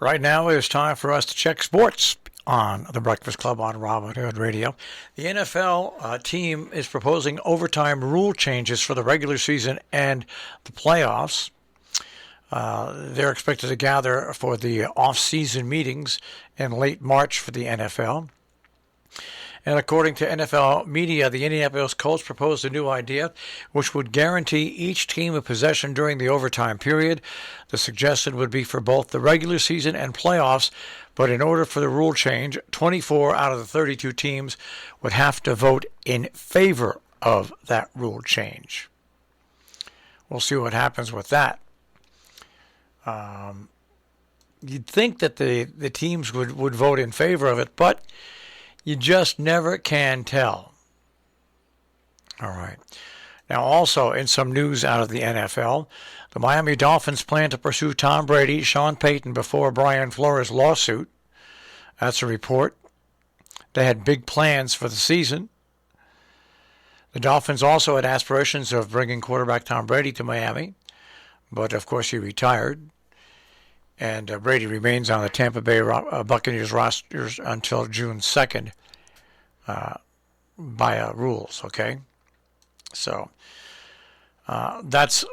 Right now it is time for us to check sports on the Breakfast Club on Robin Hood Radio. The NFL team is proposing overtime rule changes for the regular season and the playoffs. They're expected to gather for the off-season meetings in late March for the NFL. And according to NFL media, the Indianapolis Colts proposed a new idea which would guarantee each team a possession during the overtime period. The suggestion would be for both the regular season and playoffs, but in order for the rule change, 24 out of the 32 teams would have to vote in favor of that rule change. We'll see what happens with that. You'd think that the teams would vote in favor of it, but you just never can tell. All right. Now, also in some news out of the NFL, the Miami Dolphins plan to pursue Tom Brady, Sean Payton before Brian Flores' lawsuit. That's a report. They had big plans for the season. The Dolphins also had aspirations of bringing quarterback Tom Brady to Miami, but of course he retired. And Brady remains on the Tampa Bay Buccaneers rosters until June 2nd by rules, okay? So that's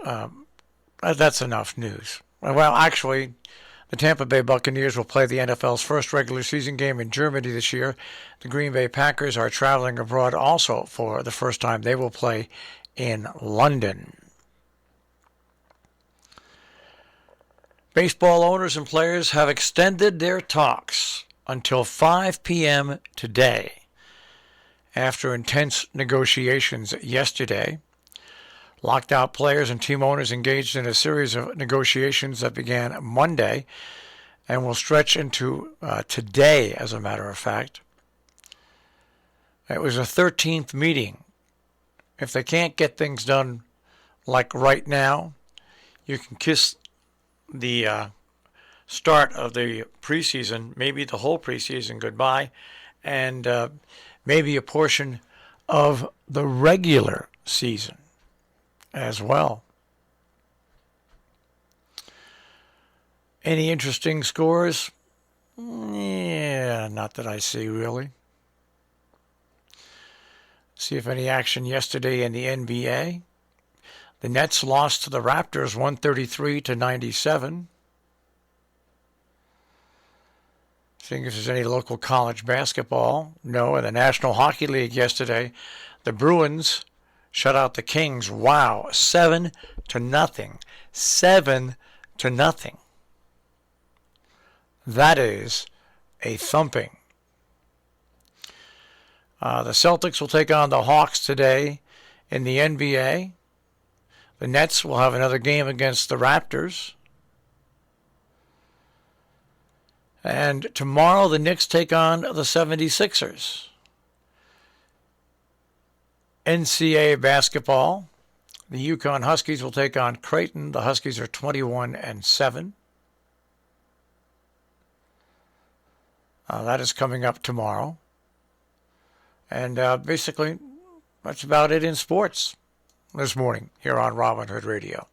enough news. Well, actually, the Tampa Bay Buccaneers will play the NFL's first regular season game in Germany this year. The Green Bay Packers are traveling abroad also for the first time. They will play in London. Baseball owners and players have extended their talks until 5 p.m. today. After intense negotiations yesterday, locked out players and team owners engaged in a series of negotiations that began Monday and will stretch into today, as a matter of fact. It was a 13th meeting. If they can't get things done like right now, you can kiss the start of the preseason, maybe the whole preseason goodbye, and maybe a portion of the regular season as well. Any interesting scores? Yeah, not that I see really. See if any action yesterday in the NBA. The Nets lost to the Raptors 133-97. Seeing if there's any local college basketball. No, in the National Hockey League yesterday, the Bruins shut out the Kings. Wow, 7-0. 7-0. That is a thumping. The Celtics will take on the Hawks today in the NBA. The Nets will have another game against the Raptors. And tomorrow the Knicks take on the 76ers. NCAA basketball. The Yukon Huskies will take on Creighton. The Huskies are 21-7. That is coming up tomorrow. And basically, that's about it in sports this morning here on Robin Hood Radio.